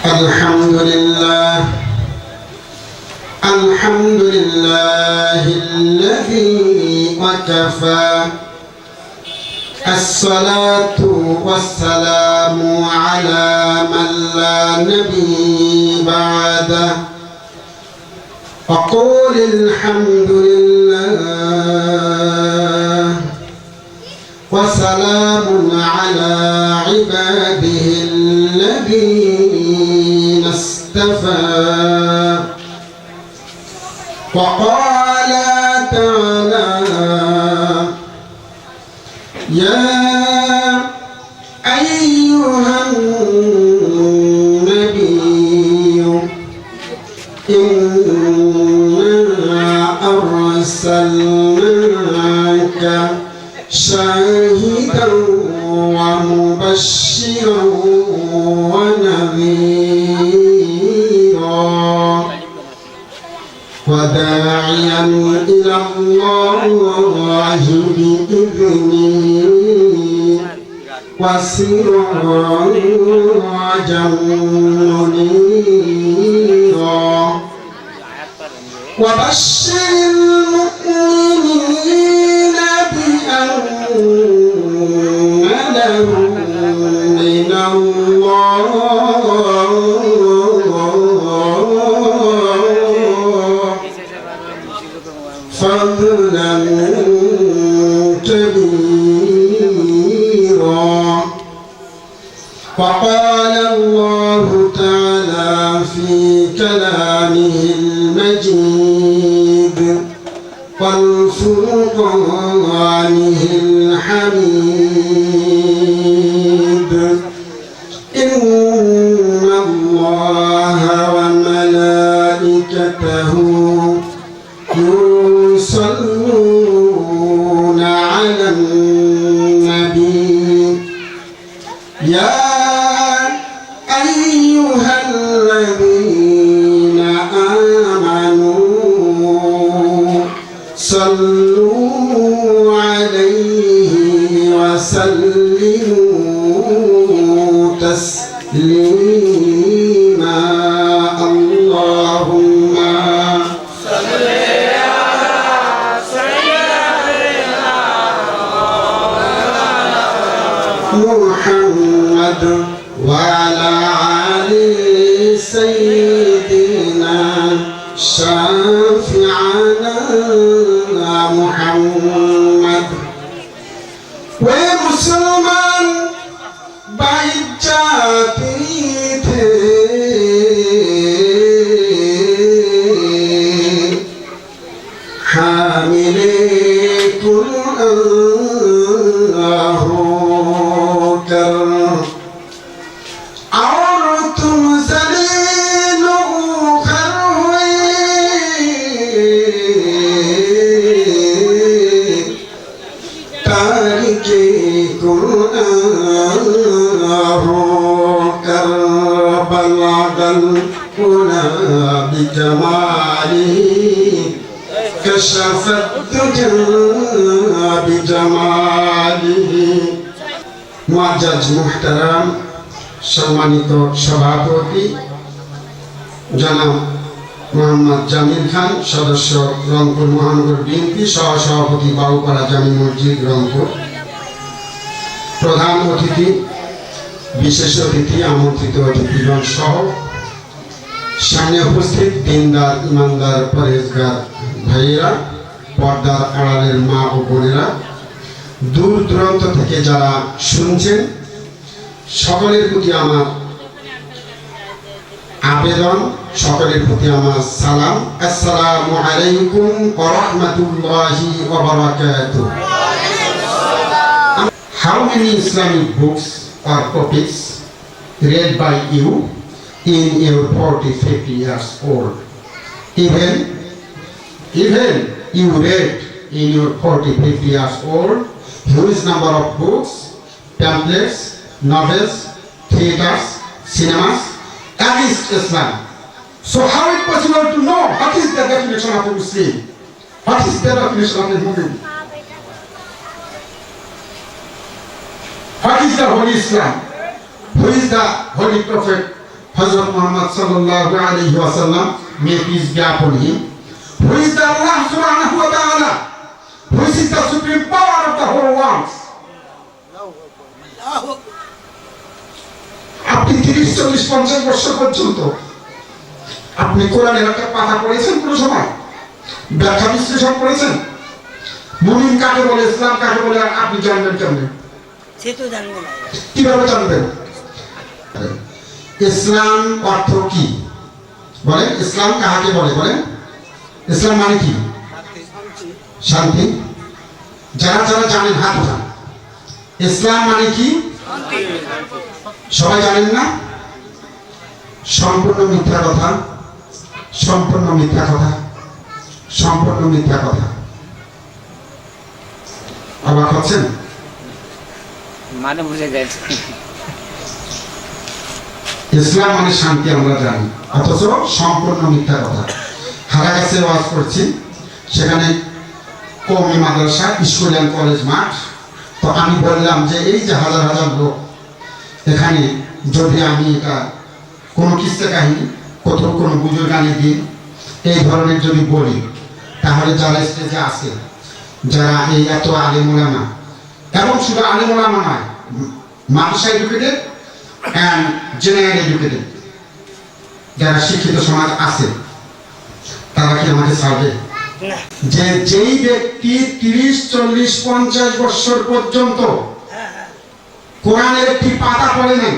الحمد لله الذي وكفى الصلاة والسلام على من لا نبي بعده وقول الحمد لله وسلام على عباده الذين اصطفى وقال تعالى يا أيها النبي إنا أرسلناك شاهدا ومبشرا ونذيرا وداعيا إلى الله بإذنه وسراجا منيرا وبشر المؤمنين بأن لهم من الله فضلا كبيرا وقال الله تعالى في كلامه المجيد والفرقانه الحميد إن الله وملائكته يصلون على النبي يا أيها الذين آمنوا صلوا عليه وسلموا تسليما اللهم محمد وعلى آل سيدنا شافعنا محمد ومسلمان بايجاتي थे हामिले कुरान होकर और तुम जलील होकर हुए तारिके कुरान होकर बलगल कुना बिजमाली कशफत तुझा बिजमाली मुआज्जज मुहतरम सम्मानित सभापति जनाब मोहम्मद জামিল খান सदस्य रंगपुर महानगर বিএনপি सह सभापति बाबूपाड़ा জামি मस्जिद रंगपुर प्रधान अतिथि विशेष अतिथि आमंत्रित अतिथिगण सह सामने उपस्थित दीनदार ईमानदार परहेजगार भाइয়েরা पर्दार आড়ালের মা ও বোনেরা दूर दूराন্ত থেকে যারা শুনছেন সকলের প্রতি আমার আবেদন সকলের প্রতি আমার সালাম আসসালামু আলাইকুম ওয়া রাহমাতুল্লাহি ওয়া বারাকাতুহু How many Islamic books or topics read by you in your 40-50 years old? Even you read in your 40-50 years old huge number of books, pamphlets, novels, theaters, cinemas against Islam. So how is it possible to know what is the definition of a Muslim? What is the definition of a Muslim? What is the Holy Islam? Who is the Holy Prophet? Hazrat Muhammad sallallahu alaihi wasallam, may peace be upon him, who is the Allah subhanahu wa ta'ala, who is the supreme power of the whole world. আপনি 30-40-50 বছর পর্যন্ত আপনি কোরআনের একটা পাতা পড়েছেন কোন সময়? ব্যাখ্যা বিশ্লেষণ করেছেন? মুমিন কাকে বলে, ইসলাম কাকে বলে আপনি জানবেন কেমনে? সে তো জানবে না। কিভাবে জানবেন? ইসলাম অর্থ কি বলেন? ইসলাম কাকে বলে বলেন? ইসলাম মানে কি? শান্তি। যারা যারা জানেন হাত উঠান। ইসলাম মানে কি? সবাই জানেন না? সম্পূর্ণ মিথ্যা কথা, সম্পূর্ণ মিথ্যা কথা, সম্পূর্ণ মিথ্যা কথা। অবাক হচ্ছেন? মানে বুঝে যায়। ইসলাম মানে শান্তি আমরা জানি, অথচ সম্পূর্ণ মিথ্যা কথা। হারাগাছে ওয়াজ করছি, সেখানে কওমি মাদ্রাসা, স্কুল অ্যান্ড কলেজ মাঠ। তো আমি বললাম যে এই যে হাজার হাজার লোক এখানে, যদি আমি এটা কোনো কিস্সা কাহিনী, কোনো বুজুর্গানি দিন এই ধরনের যদি বলি, তাহলে যারা স্টেজে আছে, যারা এই এত আলেম ওলামা, এবং শুধু আলেম ওলামা নয়, মাদ্রাসা এডুকেটেড অ্যান্ড জেনারেল এডুকেটেড যারা শিক্ষিত সমাজ আছে, তারা কি আমাকে ছাড়বে? যে যেই ব্যক্তি 30-40-50 বছর পর্যন্ত কোরআনের একটি পাতা পড়ে নাই,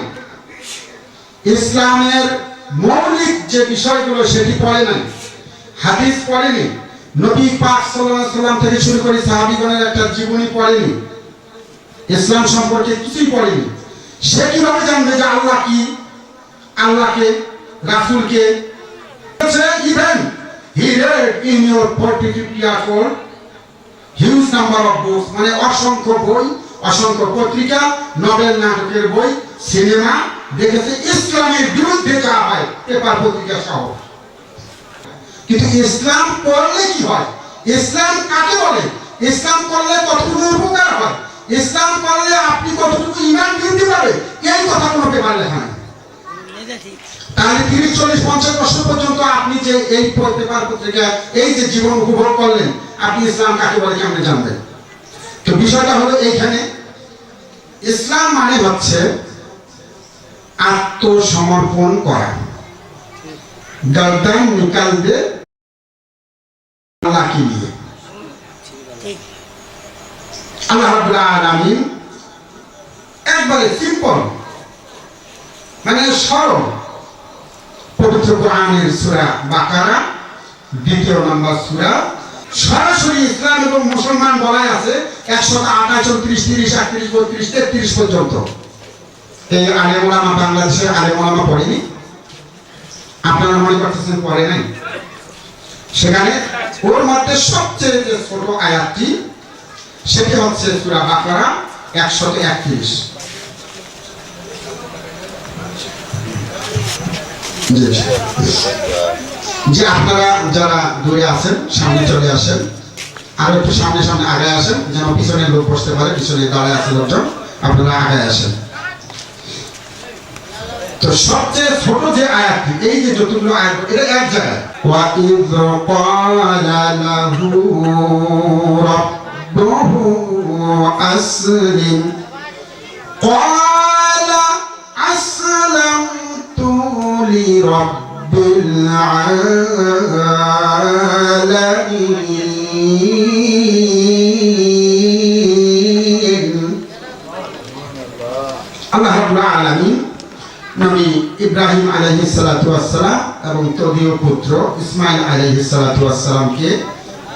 ইসলামের মৌলিক যে বিষয়গুলো সেটি পড়ে নাই, হাদিস পড়েনি, নবী পাক সাল্লাল্লাহু আলাইহি ওয়াসাল্লাম থেকে শুরু করে সাহাবীগণের একটা জীবনী পড়েনি, ইসলাম সম্পর্কে কিছুই পড়েনি, সে কিভাবে জানবে যে আল্লাহ কি, আল্লাহকে, রাসূলকে? Even he read in your 40-50 years old huge number of books, মানে অসংখ্য বই, অসংখ্য পত্রিকা, নভেল, নাটকের বই, সিনেমা দেখেছে ইসলামের বিরুদ্ধে যা হয়, পেপার পত্রিকা সহ। কিন্তু ইসলাম পড়লে কি হয়? ইসলাম কাকে বলে? ইসলাম করলে কতটুকু উপকার হয়? ইসলাম করলে আপনি কতটুকু ঈমান বৃদ্ধি পাবে? এই কথা কোনো পেপার লেখা নাই। তাহলে 30-40-50 বছর পর্যন্ত আপনি যে এই পেপার পত্রিকায় এই যে জীবন উপভোগ করলেন, আপনি ইসলাম কাকে বলে কেমনে জানবেন? তো বিষয়টা হলো এইখানে, ইসলাম মানে হচ্ছে আত্মসমর্পণ করা, গর্দান নিকাল দে আল্লাহকে নিয়ে। আল্লাহ রাব্বুল আলামিন একবারে সিম্পল, মানে সরল, পবিত্র কোরআনের সূরা বাকারা 2 নম্বর সূরা, সরাসরি ইসলাম এবং মুসলমান বলাই আছে 128, 29, 30, 38, 32, 33 পর্যন্ত। এই আলেম ওলামা বাংলাদেশে আলেম ওলামা পড়েনি? আপনারা মনে করতেছেন পড়ে নাই? সেখানে ওর মধ্যে সবচেয়ে যে ছোট আয়াতটি, সেটি হচ্ছে সূরা বাকারা 131। যে আপনারা যারা দূরে আছেন সামনে চলে আসেন, আর একটু সামনে সামনে আগে আসেন, যেন পিছনে লোক বসতে পারে, পিছনে দাঁড়ায় আছে লোকজন, আপনারা আগে আসেন। তো সবচেয়ে ছোট যে আয়াতটি, এই যে যতগুলো আয়াত, এটা এক জায়গায়, ওয়া ইয ক্বালা লাহু রাব্বুহু আসলিম ক্বালা আসলামতু লিরাব্বিল আলামিন। আল্লাহ রাব্বুল আলামিন নবী ইব্রাহিম আলাইহিস সালাতু ওয়াস সালাম এবং তদীয় পুত্র ইসমাঈল আলাইহিস সালাতু ওয়াস সালামকে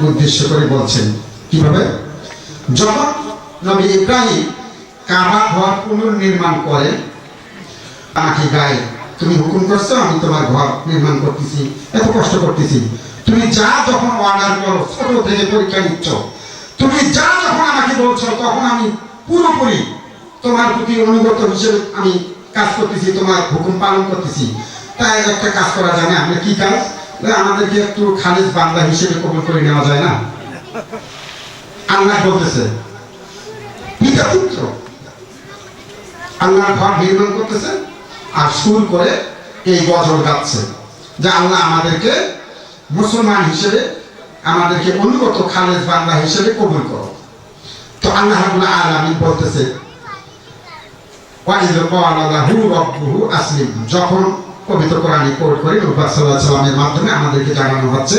উদ্দেশ্য করে বলছেন কিভাবে, যখন নবী ইব্রাহিম কাবা ঘর পুনর্নির্মাণ করে, আমাকে গায়ে তুমি হুকুম করছো, আমি তোমার ঘর নির্মাণ করতেছি, এত কষ্ট করতেছি, তুমি যা যখন অর্ডার করো, ছোট থেকে পরীক্ষা নিচ্ছ, তুমি যা যখন আমাকে বলছো, তখন আমি পুরোপুরি তোমার প্রতি অনুগত হিসেবে আমি কাজ করতেছি, তোমার হুকুম পালন করতেছি। তাই একটা কাজ করা যায় না? আমরা কি কাজ? আমাদেরকে একটু খালিজ বান্দা হিসেবে কবুল করে নেওয়া যায় না? আল্লাহ বলতেছে, পিতা পুত্র আল্লাহ ঘর নির্মাণ করতেছে, আর সুর করে এই গজল গাচ্ছে যে আল্লাহ আমাদেরকে মুসলমান হিসেবে, আমাদেরকে অনুগত খালেজ বান্দা হিসেবে কবুল করো। তো আল্লাহ রাব্বুল আলামিন বলতেছে ওয়াইদ ক্বালা লাহু রাব্বুহু আসলিম, যখন পবিত্র কোরআনে কোট করে নবী সাল্লাল্লাহু আলাইহি ওয়াসাল্লামের মাধ্যমে আমাদেরকে জানানো হচ্ছে,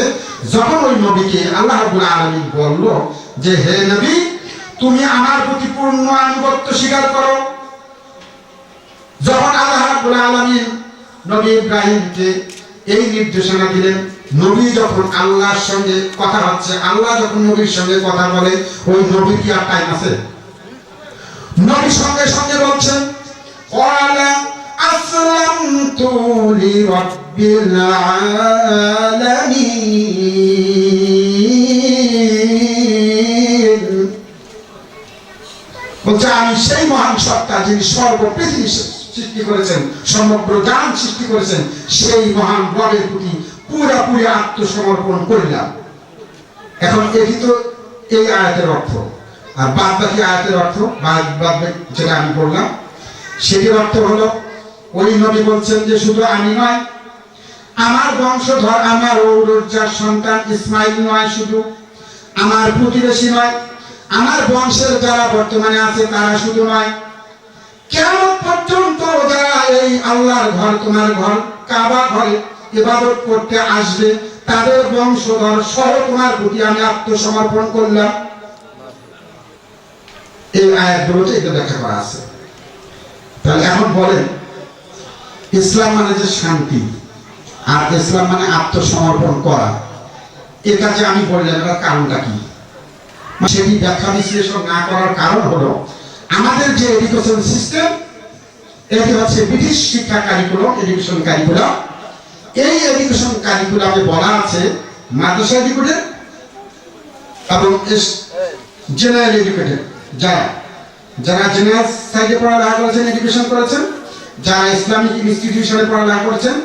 যখন ওই নবীকে আল্লাহ রাব্বুল আলামিন বলল যে হে নবী তুমি আমার প্রতি পূর্ণ আনুগত্য স্বীকার করো, যখন আল্লাহ রাব্বুল আলামিন নবী ইব্রাহিমকে এই নির্দেশনা দিলেন, নবী যখন আল্লাহর সঙ্গে কথা হচ্ছে, আল্লাহ যখন নবীর সঙ্গে কথা বলে, ওই নবীর কি আর টাইম আছে? নবী সঙ্গে সঙ্গে বলছেন ওয়ালা আসলামতু লিরাব্বিল আলামিন, বলছে আমি সেই মহান সত্তা যিনি সর্বপৃথিবী সৃষ্টি করেছেন, সমগ্র জাহান সৃষ্টি করেছেন, সেই মহান রবের প্রতি পুরোপুরি আত্মসমর্পণ করলাম। এখন এটি তো এই আয়াতের অর্থ, আর বাদ বাকি আয়াতের অর্থ যেটা আমি বললাম সেটির অর্থ হলো ওই নবী বলছেন যে শুধু আমি নয়, আমার বংশধর, আমার ঔরজার সন্তান ইসমাইল নয়, শুধু আমার প্রতিবেশী নয়, আমার বংশের যারা বর্তমানে আছে তারা শুধু নয়, কিয়ামত পর্যন্ত যারা এই আল্লাহর ঘর, তোমার ঘর কাবা ঘরে ইবাদত করতে আসবে, তাদের বংশধর সহ তোমার প্রতি আমি আত্মসমর্পণ করলাম। এই আয়াতগুলোতে এটা ব্যাখ্যা করা আছে। তাহলে এখন বলেন ইসলাম মানে যে শান্তি, আর ইসলাম মানে আত্মসমর্পণ করা, এটা যে আমি বললাম এটার কারণটা কি? সেটি ব্যাখ্যা বিশ্লেষণ না করার কারণ হলো আমাদের যে এডুকেশন সিস্টেম, এটি হচ্ছে ব্রিটিশ শিক্ষা কারিকুলাম, এডুকেশন কারিকুলাম। এই এডুকেশন কারিকুলামে বলা আছে মাদ্রাসা এডুকেটেড এবং জেনারেল এডুকেটেড, যারা জেনারেল সাইডে পড়ালেখা করেছেন, এডুকেশন করেছেন, যারা ইসলামিক ইনস্টিটিউশনে পড়ালেখা করেছেন,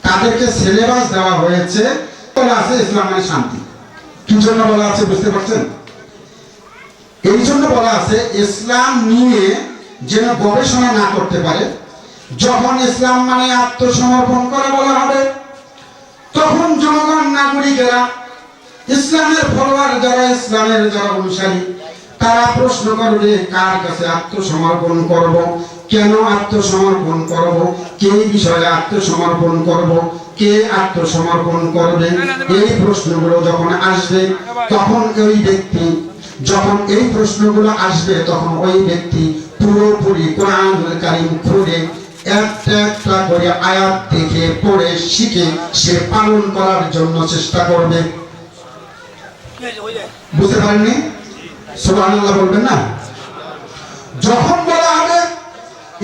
তাদেরকে সিলেবাস দেওয়া হয়েছে, বলা আছে ইসলাম মানে শান্তি। কি জন্য বলা আছে বুঝতে পারছেন? এই জন্য বলা আছে ইসলাম নিয়ে যেন গবেষণা না করতে পারে। যখন ইসলাম মানে আত্মসমর্পণ করা বলা হবে, তখন জনগণ, নাগরিকেরা, ইসলামের ফলোয়ার যারা, ইসলামের যারা অনুসারী, তারা প্রশ্ন করবে কার কাছে আত্মসমর্পণ করব, কেন আত্মসমর্পণ করব, কে বিষয়ে আত্মসমর্পণ করব, কে আত্মসমর্পণ করবে। এই প্রশ্নগুলো যখন আসবে তখন ওই ব্যক্তি, যখন এই প্রশ্নগুলো আসবে তখন ওই ব্যক্তি পুরোপুরি কোরআনুল কারীম খুলে একটা একটা করে আয়াত দেখে পড়ে শিখে সে পালন করার জন্য চেষ্টা করবে। বুঝতে পারেননি? সুবহানাল্লাহ বলবেন না? যখন বলা হবে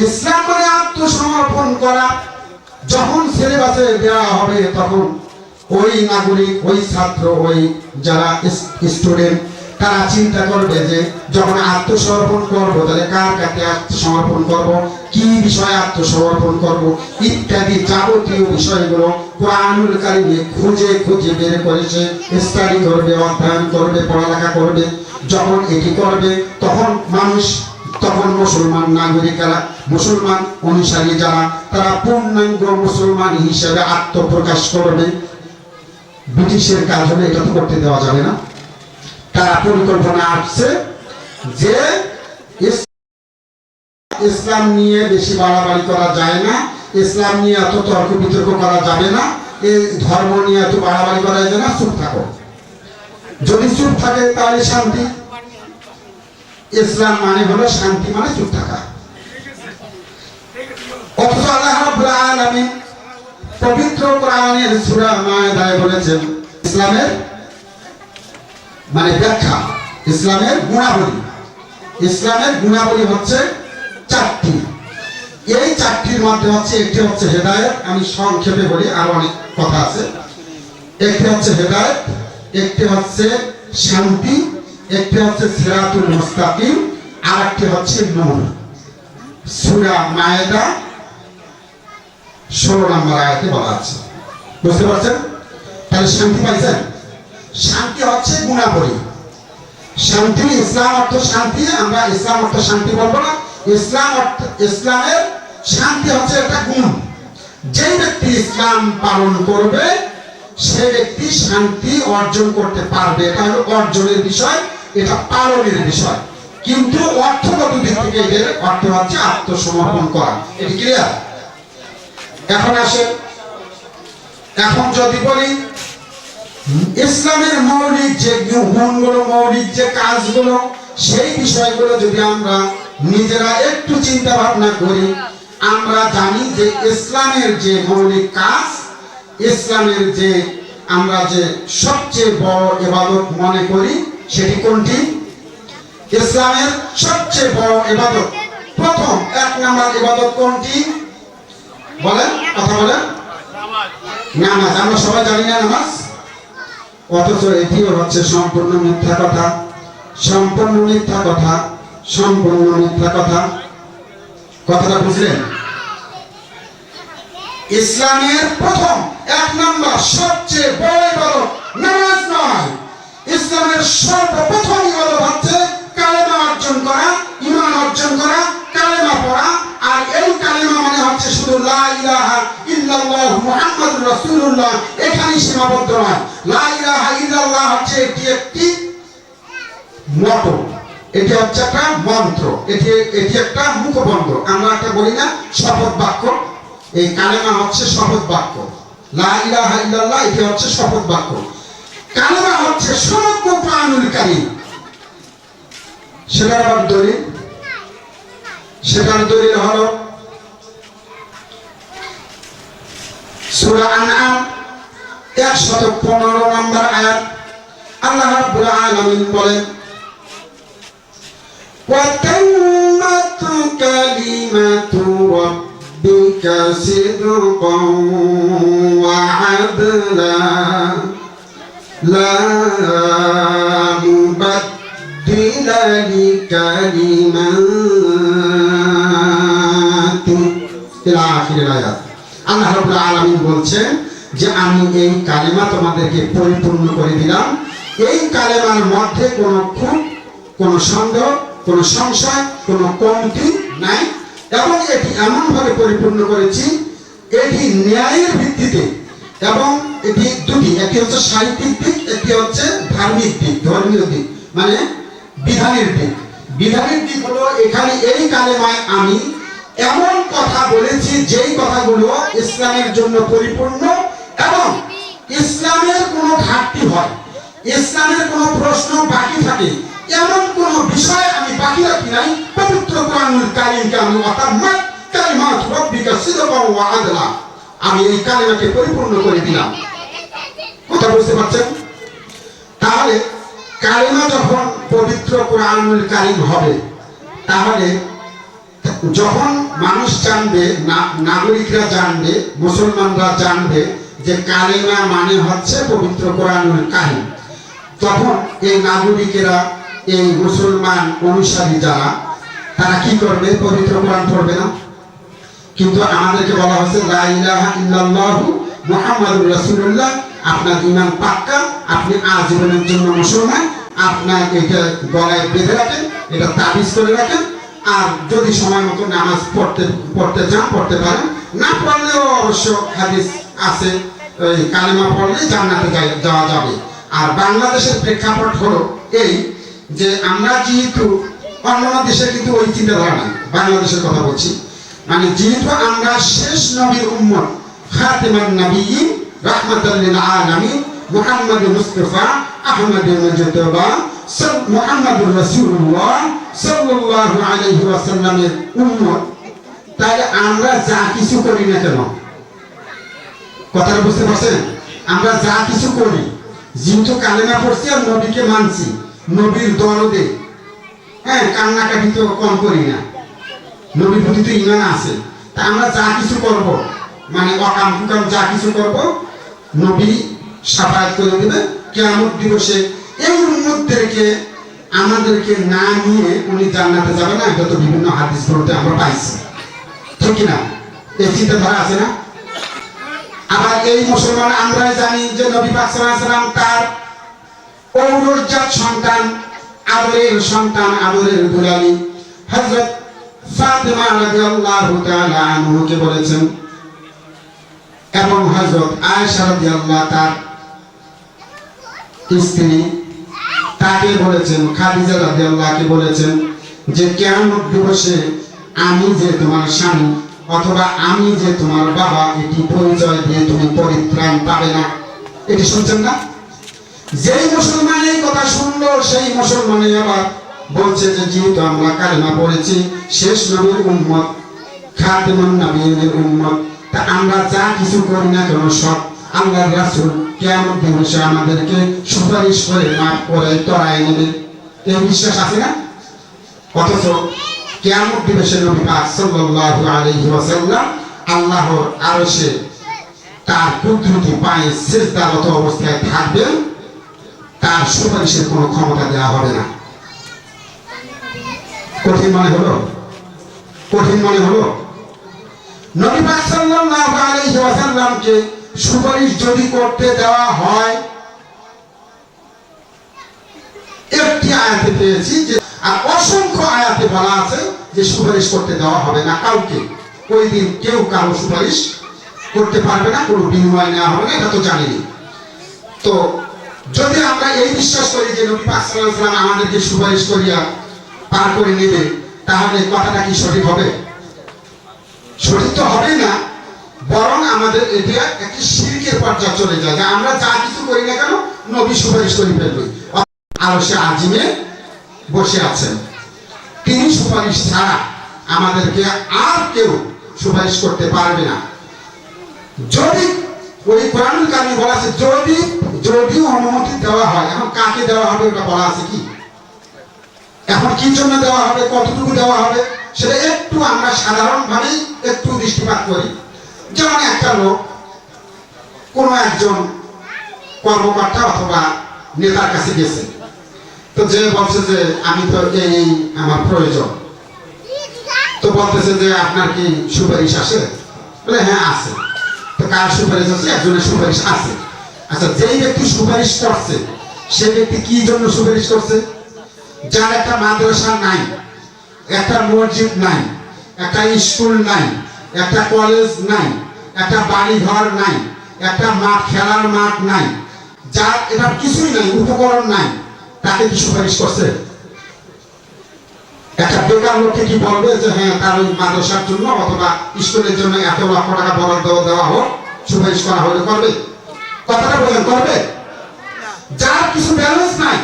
ইসলাম মানে আত্মসমর্পণ করা, যখন সিলেবাসে দেওয়া হবে তখন ওই নাগরিক, ওই ছাত্র, ওই যারা স্টুডেন্ট, তারা চিন্তা করবে যে যখন আত্মসমর্পণ করব তাহলে কার কাছে আত্মসমর্পণ করব, কি বিষয়ে আত্মসমর্পণ করব, ইত্যাদি যাবতীয় বিষয়গুলো কোরআনুল কারীমে খুঁজে খুঁজে বের করে সে স্টাডি করবে, অধ্যয়ন করবে, পড়ালেখা করবে। যখন এটি করবে তখন মানুষ, তখন মুসলমান নাগরিকেরা, মুসলমান অনুসারী যারা, তারা পূর্ণাঙ্গ মুসলমান হিসেবে আত্মপ্রকাশ করবে। ব্রিটিশের কাজ হলে এটা তো করতে দেওয়া যাবে না। তারা পরিকল্পনা আসছে যে ইসলাম নিয়ে বেশি বাড়াবাড়ি করা যায় না, ইসলাম নিয়ে এত তর্ক বিতর্ক করা যাবে না, এই ধর্ম নিয়ে এত বাড়াবাড়ি করা যাবে না, চুপ থাকো। যদি চুপ থাকে তাহলে শান্তি। ইসলাম মানে হলো শান্তি, মানে চুপ থাকা। অথচ আল্লাহ রাব্বুল আলামিন পবিত্র কোরআনের সূরা মায়েদায় বলেছেন ইসলামের মানে ব্যাখ্যা, ইসলামের গুণাবলী। ইসলামের গুণাবলী হচ্ছে চারটি। এই চারটির মধ্যে হচ্ছে একটি হচ্ছে হেদায়েত। আমি সংক্ষেপে বলি, আরো অনেক কথা আছে। একটি হচ্ছে হেদায়েত, একটি হচ্ছে শান্তি, একটি হচ্ছে সিরাতুল মুস্তাকিম, আর একটি হচ্ছে নূর। সূরা মায়েদা 16 নম্বর আয়াতে বলা আছে। বুঝতে পারছেন? তাহলে শান্তি পাইছেন? শান্তি হচ্ছে গুণাবলী। শান্তি, ইসলাম অর্থ শান্তি, আমরা ইসলাম অর্থ শান্তি বলবো না। ইসলাম অর্থ, ইসলামের শান্তি হচ্ছে একটা গুণ। যেই ব্যক্তি ইসলাম পালন করবে সে ব্যক্তি শান্তি অর্জন করতে পারবে। এটা হলো অর্জনের বিষয়, এটা পালনের বিষয়। কিন্তু অর্থগত দিক থেকে এদের অর্থ হচ্ছে আত্মসমর্পণ করা। এটা ক্লিয়ার? এখন আসেন, এখন যদি বলি ইসলামের মৌলিক যে গুণগুলো, মৌলিক যে কাজগুলো, সেই বিষয়গুলো যদি আমরা নিজেরা একটু চিন্তা ভাবনা করি, আমরা জানি যে ইসলামের যে মৌলিক কাজ, ইসলামের যে আমরা যে সবচেয়ে বড় ইবাদত মনে করি সেটি কোনটি? ইসলামের সবচেয়ে বড় ইবাদত, প্রথম 1 নাম্বার ইবাদত কোনটি? বলেন, কথা বলেন। নামাজ। আমরা সবাই জানি না নামাজ, অথচ এটিও হচ্ছে সম্পূর্ণ মিথ্যা কথা, সম্পূর্ণ মিথ্যা কথা, সম্পূর্ণ মিথ্যা কথা। কথাটা বুঝলেন? ইসলামের প্রথম 1 নাম্বার সবচেয়ে বড় ইবাদত নামাজ নয়। ইসলামের সর্বপ্রথম ইবাদত হচ্ছে কালেমা অর্জন করা, ঈমান অর্জন করা, কালেমা পড়া। আর এই কালেমা মানে হচ্ছে শুধু লা ইলাহা ইল্লাল্লাহ মুহাম্মাদুর রাসূলুল্লাহ, এখানেই সীমাবদ্ধ নয়। লা ইলাহা ইল্লাল্লাহ হচ্ছে এটি একটি মতো, এটি হচ্ছে একটা মন্ত্র, এটি একটা মুখবন্ধ। আমরা একটা বলি না শপথ বাক্য, এই কালেমা হচ্ছে শপথ বাক্য। লা ইলাহা ইল্লাল্লাহ এটি হচ্ছে শপথ বাক্য। কালেমা হচ্ছে সমগ্র কোরআনুল কারীম। সেটার আবার দলিল, সেটার দলিল হলো সূরা আনআম 115 নম্বর আয়াত। আল্লাহ রাব্বুল আলামিন বলেন, ওয়া তাম্মাত কালিমাতু রাব্বিকা সিদকান ওয়া আদলা লা মুবাদ্দিলা লিকালিমাতি ইলা আখিরিল আয়াত। আল্লাহ রাব্বুল আলামিন বলছেন যে আমি এই কালেমা তোমাদেরকে পরিপূর্ণ করে দিলাম। এই কালেমার মধ্যে কোনো খুঁত, কোনো সন্দেহ, কোনো সংশয়, কোনো কমতি নাই, এবং এটি এমনভাবে পরিপূর্ণ করেছি, এটি ন্যায়ের ভিত্তিতে, এবং এটি দুটি, একটি হচ্ছে সাহিত্যিক দিক, একটি হচ্ছে ধার্মিক দিক, ধর্মীয় দিক, মানে বিধানের দিক। বিধানের দিক হলো এখানে এই কালেমায় আমি এমন কথা বলেছি যেই কথাগুলো ইসলামের জন্য পরিপূর্ণ, এবং ইসলামের কোনো ঘাটতি হয়, ইসলামের কোনো প্রশ্ন বাকি থাকে, এমন কোন বিষয় আমি বাকি রাখি নাই। পবিত্র কোরআনুল কারীমকে আমি ওয়াতাম্মাত কালিমাতু রাব্বিকা সিদকান ওয়া আদলা, আমি এই কালেমাকে পরিপূর্ণ করে দিলাম। কথা বুঝতে পারছেন? তাহলে কালেমা যখন পবিত্র কোরআনুল কারীম হবে, তাহলে যখন মানুষ জানবে, নাগরিকরা জানবে, মুসলমানরা জানবে যে কালেমা মানে হচ্ছে পবিত্র কোরআনুল কারীম, তখন এই নাগরিকেরা, এই মুসলমান অনুসারী যারা, তারা কি করবে? পবিত্র কোরআন পড়বে না। কিন্তু আমাদেরকে বলা হচ্ছে লা ইলাহা ইল্লাল্লাহু মুহাম্মাদুর রাসূলুল্লাহ, আপনার ঈমান পাক্কা, আপনি আজীবনের জন্য মুসলমান, আপনার এটা গলায় বেঁধে রাখেন, এটা তাবিজ করে রাখেন, আর যদি সময় মতো নামাজ পড়তে চান পড়তে পারেন, না পড়লেও অবশ্য হাদিস আছে, ওই কালেমা পড়লে জান্নাতে যাওয়া যাবে। আর বাংলাদেশের প্রেক্ষাপট হলো এই যে আমরা যেহেতু অন্যান্য দেশে কিন্তু ওই চিন্তাধারা নাই, বাংলাদেশের কথা বলছি, মানে যেহেতু আমরা শেষ নবীর উম্মত, খাতেমান নবিয়্যিন রাহমাতাল লিল আলামিন মুহাম্মদ মুস্তাফা আহমদুল মুজতবা মুহাম্মাদুর রাসূলুল্লাহ সাল্লাল্লাহু আলাইহি ওয়াসাল্লামের উম্মত, তাই আমরা যা কিছু করি না কেন, কথাটা বুঝতে পারছেন? আমরা যা কিছু করি, যেহেতু কালেমা পড়ছি আর নবীকে মানছি, নবীর দরদে, হ্যাঁ, কান্নাকাটি তো কম করি না, নবীর প্রতি তো ঈমান আছে, তা আমরা যা কিছু করব, মানে অকাম কুকাম যা কিছু করব, নবী শাফায়াত করে দেবে কিয়ামত দিবসে। এই উম্মতদেরকে আমাদেরকে না নিয়ে উনি জান্নাতে যাবে না, এটা তো বিভিন্ন হাদিস গ্রন্থে আমরা পাইছি, ঠিক কিনা? এই চিন্তাধারা আছে না? আবার এই মুসলমান আমরাই জানি যে নবী পাক সাল্লাল্লাহু আলাইহি ওয়াসাল্লাম তার ঔরসজাত সন্তান, আদরের সন্তান, আদরের দুলালী হযরত ফাতেমা রাদিয়াল্লাহু তাআলা আনহাকে বলেছেন, এবং হযরত আয়েশা রাদিয়াল্লাহু তার স্ত্রী তাকে বলেছেন, খাদিজা রাদিয়াল্লাহু বলেছেন যে কিয়ামত দিবসে আমি যে তোমার স্বামী অথবা আমি যে তোমার বাবা এটি পরিচয় দিয়ে তুমি পরিত্রাণ পাবে না। এটি শুনছেন না? যেই মুসলমান এই কথা শুনলো সেই মুসলমানই আবার বলছে যে যেহেতু আমরা কালেমা পড়েছি, শেষ নবীর উম্মত, খাতেমুন নবীর উম্মত, তা আমরা যা কিছু করি না কেন সব আল্লাহর রাসূল কিয়ামত দিবসে আমাদেরকে সুপারিশ করে মাফ করে তরায় নেবে। এই বিশ্বাস আছে না? অথচ কিয়ামত দিবসে নবী পাক সাল্লাল্লাহু আলাইহি ওয়াসাল্লাম আল্লাহর আরশে তার কুদরতি পায়ে সিজদারত অবস্থায় থাকবেন, তার সুপারিশের কোনো ক্ষমতা দেওয়া হবে না। কঠিন মনে হলো? কঠিন মনে হলো? নবী পাক সাল্লাল্লাহু আলাইহি ওয়াসাল্লামকে সুপারিশ যদি করতে দেওয়া হয়, একটি আয়াতে পেয়েছি যে, আর অসংখ্য আয়াতে বলা আছে যে সুপারিশ করতে দেওয়া হবে না কাউকে। ওই দিন কেউ কারো সুপারিশ করতে পারবে না, কোনো বিনিময় নেওয়া হবে না, এটা তো জানিনি। তো যদি আমরা এই বিশ্বাস করি যে নবী পাক সাল্লাল্লাহু আলাইহি ওয়াসাল্লাম আমাদেরকে সুপারিশ করিয়া পার করে নেবে, তাহলে কথাটা কি সঠিক হবে? সঠিক তো হবে না, বরং আমাদের এটা একটি শিরকের পর্যায়ে চলে যায় যে আমরা যা কিছু করি না কেন নবী সুপারিশ করে ফেলবে। আরশে আজিমে বসে আছেন, তিনি সুপারিশ ছাড়া আমাদেরকে আর কেউ সুপারিশ করতে পারবে না। যদি ওই কোরআনুল কারিমে বলা আছে যদি অনুমতি দেওয়া হয়, এখন কাকে দেওয়া হবে ওটা বলা আছে কি? এখন কি জন্য দেওয়া হবে, কতটুকু দেওয়া হবে, সেটা একটু আমরা সাধারণভাবেই একটু দৃষ্টিপাত করি। যেমন একটা লোক কোনো একজন কর্মকর্তা অথবা নেতার কাছে গেছে, তো যে বলছে যে আমি তো এই আমার প্রয়োজন, তো বলতেছে যে আপনার কি সুপারিশ আছে? বলে হ্যাঁ আছে। তো কার সুপারিশ আছে? একজনের সুপারিশ আছে। আচ্ছা, যেই ব্যক্তি সুপারিশ করছে সে ব্যক্তি কি জন্য সুপারিশ করছে? যার একটা মাদ্রাসা নাই, একটা মসজিদ নাই, একটা স্কুল নাই, একটা কলেজ নাই, একটা বাড়ি ঘর নাই, একটা মাঠ, খেলার মাঠ নাই, যার এটা কিছুই নাই, উপকরণ নাই, তাকে কি সুপারিশ করছে? একটা বেকার লোককে কি বলবে যে হ্যাঁ তার ওই মাদ্রাসার জন্য অথবা স্কুলের জন্য এত লক্ষ টাকা বরাদ্দ দেওয়া হোক, সুপারিশ করা হলে করবে? কথাটা বলেন, করবে? যার কিছু ব্যালেন্স নাই,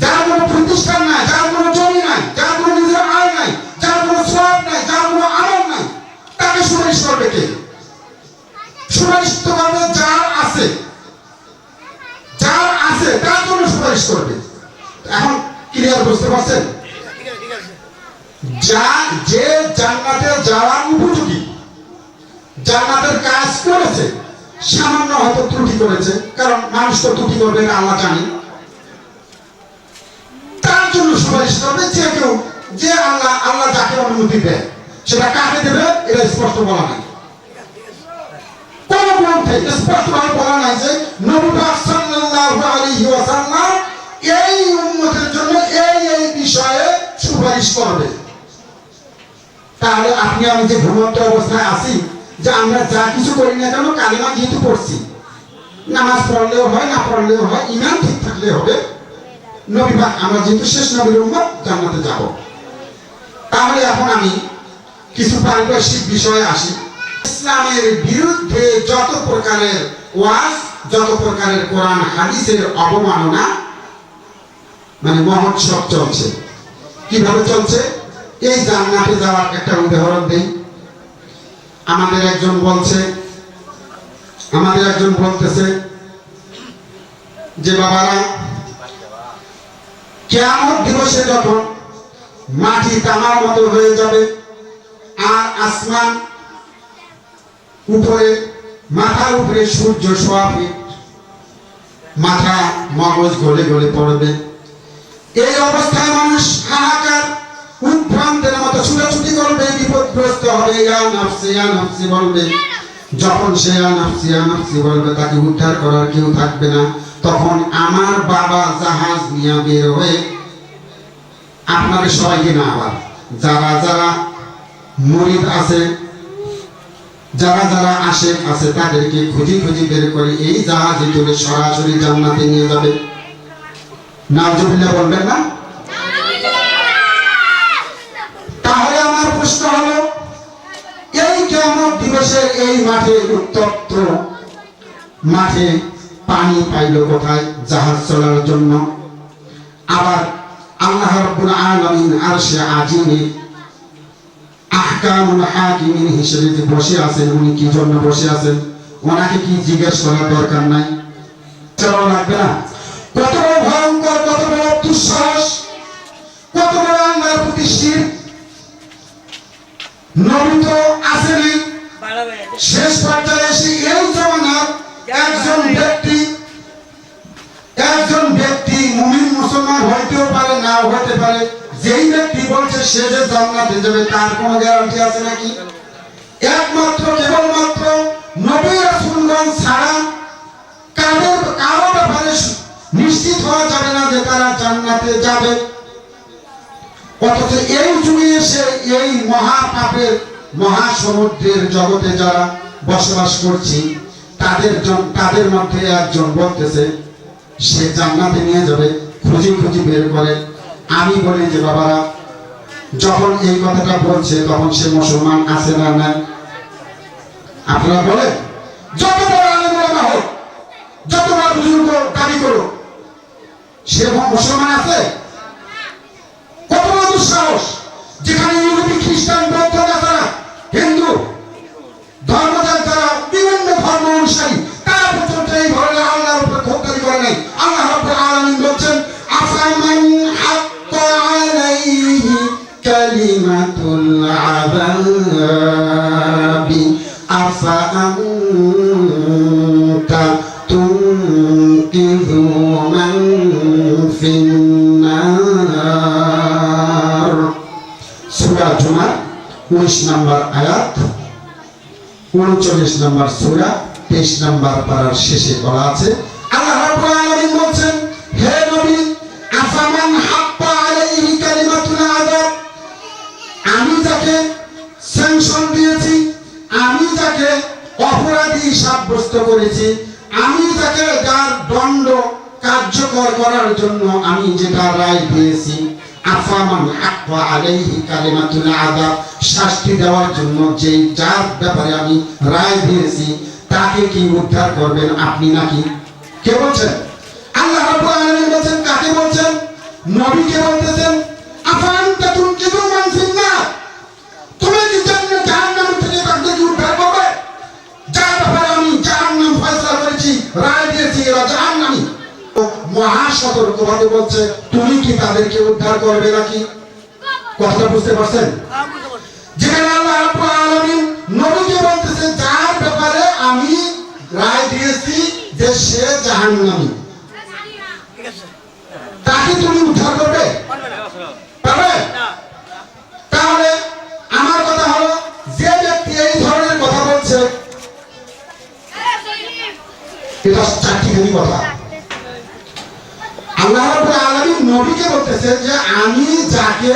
যার কোনো প্রতিষ্ঠান নাই, যার কোনো জমি নাই, যার কোনো নিজের আয় নাই, যার কোনো সওয়াব নাই, যার কোনো আমল নাই, তাকে সুপারিশ করবে কে? সুপারিশ তো করবে যার আছে, যার আছে তার জন্য সুপারিশ করবে। এখন ক্লিয়ার বুঝতে পারছেন? যে জান্নাতে যাওয়ার উপযোগী, জান্নাতের কাজ করেছে, সামান্য হয়তো ত্রুটি করেছে, কারণ মানুষ তো ত্রুটি করবে না আল্লাহ জানে, তার জন্য সুপারিশ করবে যে কেউ, যে আল্লাহ যাকে অনুমতি দেয়। সেটা কাকে দেবে এটা স্পষ্ট বলা নাই, কোন গ্রন্থে স্পষ্টভাবে বলা নাই যে নবী পাক সাল্লাল্লাহু আলাইহি ওয়াসাল্লাম এই উম্মতের জন্য এই বিষয়ে সুপারিশ করবে। তাহলে আপনি আমি যে ঘুমন্ত অবস্থায় আছি, যে আমরা যা কিছু করি না কেন কালিমা যেহেতু পড়ছি, নামাজ পড়লেও হয় না পড়লেও হয়, ঈমান ঠিক থাকলে হবে, নবী পাক আমরা যেহেতু শেষ নবীর উম্মত, জান্নাতে যাব। তাহলে এখন আমি কিছু পারিপার্শ্বিক বিষয়ে আসি। ইসলামের বিরুদ্ধে যত প্রকারের ওয়াজ, যত প্রকারের কোরআন হাদিসের অবমাননা, মানে মহোৎসব চলছে। কিভাবে চলছে? এই জান্নাতে যাওয়ার একটা উদাহরণ দেই। আমাদের একজন বলতেছে যে বাবারা, কিয়ামত দিবসে যখন মাটি তামার মতো হয়ে যাবে আর আসমান উপরে, মাথার উপরে সূর্য সোয়া ফিট, মাথা মগজ গলে গলে পড়বে, এই অবস্থায় মানুষ হাহাকার উদ্ভ্রান্তের মতো ছুটাছুটি করবে, বিপদগ্রস্ত হবে, ইয়া নাফসি ইয়া নাফসি বলবে। যখন সে ইয়া নাফসি ইয়া নাফসি বলবে, তাকে উদ্ধার করার কেউ থাকবে না। তখন আমার বাবা জাহাজ নিয়ে বের হয়ে আপনাদের সবাইকে না, আবার যারা যারা মুরিদ আছে যারা যারা আশেক আছে তাদেরকে খুঁজি খুঁজি বের করে এই জাহাজে তুলে সরাসরি জান্নাতে নিয়ে যাবে। নাউজুবিল্লাহ বলবেন না? তাহলে আমার প্রশ্ন হলো, এই কিয়ামত দিবসের এই মাঠে উত্তপ্ত মাঠে পানি পাইল কোথায় জাহাজ চলার জন্য? আবার আল্লাহ রাব্বুল আলামিন আরশে আজিমে আহকামুল হাকিমিন হিসেবে যে বসে আছেন, উনি কি জন্য বসে আছেন? ওনাকে কি জিজ্ঞেস করার দরকার নাই? চলো লাগবে না? কত বড় ভয়ঙ্কর, কত বড় দুঃসাহস, কত বড় আল্লাহর প্রতি শিরক! নবী তো আসেনি, শেষ পর্যায়ে এসে এই জমানার একজন ব্যক্তি মুমিন মুসলমান হইতেও পারে, নাও হতে পারে, যেই ব্যক্তি বলছে সে যে জান্নাতে যাবে তার কোনো গ্যারান্টি আছে নাকি? একমাত্র কেবলমাত্র নবী রাসূলগণ ছাড়া কারো ব্যাপারে নিশ্চিত হওয়া যাবে না যে তারা জান্নাতে যাবে। অথচ এই যুগে এসে এই মহা পাপের মহাসমুদ্রের জগতে যারা বসবাস করছি তাদের মধ্যে একজন বলতেছে সে জান্নাতে নিয়ে যাবে, খুঁজি খুঁজি বের করে। আমি বলি যে বাবারা, যখন এই কথাটা বলছে তখন সে মুসলমান আছে না নাই? আপনারা বলেন, যত বড় আলেম ওলামা হোক, যত বড় বুজুর্গ দাবি করুক, সে মুসলমান আছে? কত বড় দুঃসাহস! যেখানে ইহুদি, খ্রিস্টান, বৌদ্ধ, নাসারা, হিন্দু ধর্মযান, যারা বিভিন্ন ধর্ম অনুসারী, তারা পর্যন্ত এই ধরনের আল্লাহর উপর খোদারি করে নাই। আল্লাহ রাব্বুল আলামিন বলছেন, আফামান হাক্কা আলাইহি কালিমাতুল আযাবি আফা আনতা তুনকিযু মান ফিন্নার। সূরা জুমার 19 নম্বর আয়াত, 39 নম্বর সূরা 23 নম্বর পারার শেষে বলা আছে, আল্লাহ রাব্বুল আলামিন বলছেন, হে নবী, আফামান হাক্কা আলাইহি কালিমাতুল আযাব, আমি যাকে স্যাংশন দিয়েছি, আমি যাকে অপরাধী সাব্যস্ত করেছি, আমি যাকে যার দণ্ড কার্যকর করার জন্য আমি যেটা রায় দিয়েছি, আফামান হাক্কা আলাইহি কালিমাতুল আযাব, শাস্তি দেওয়ার জন্য যেই যার ব্যাপারে আমি রায় দিয়েছি তাকে কি উদ্ধার করবেন আপনি নাকি? কে বলছেন? আল্লাহ রাব্বুল আলামিন বলছেন। কাকে বলছেন? নবীকে বলতেছেন, আফান্তা তুনকিযু মান ফিন্নার, তুমি কি জাহান্নাম থেকে তাদেরকে উদ্ধার করবে যার ব্যাপারে আমি জাহান্নাম ফয়সালা করেছি, রায় দিয়েছি এরা জাহান্নামী? মহা সতর্কভাবে বলছে, তুমি কি তাদেরকে উদ্ধার করবে নাকি? কথা বুঝতে পারছেন? যেখানে আল্লাহ রাব্বুল আলামিন নবীকে বলতেছে যার ব্যাপারে আমি রায় দিয়েছি যে সে জাহান্নামী, তাকে তুমি উদ্ধার করবে? পারবে? তাহলে আমার কথা হলো, যে ব্যক্তি এই ধরনের কথা বলছে, এটা চারটিখানি কথা। আল্লাহ রাব্বুল আলামিন নবীকে বলতেছে যে আমি যাকে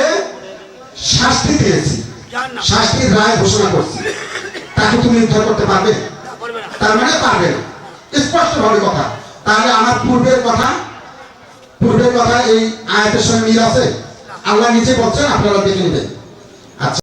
শাস্তি দিয়েছি, শাস্তির রায় ঘোষণা করছি, তাকে তুমি উদ্ধার করতে পারবে? তার মানে পারবে না, স্পষ্ট ভাবে কথা। তাহলে আমার পূর্বের কথা এই আয়াতের সঙ্গে মিল আছে? আল্লাহ নিজে বলছেন, আপনারা দেখে নেবেন। আচ্ছা।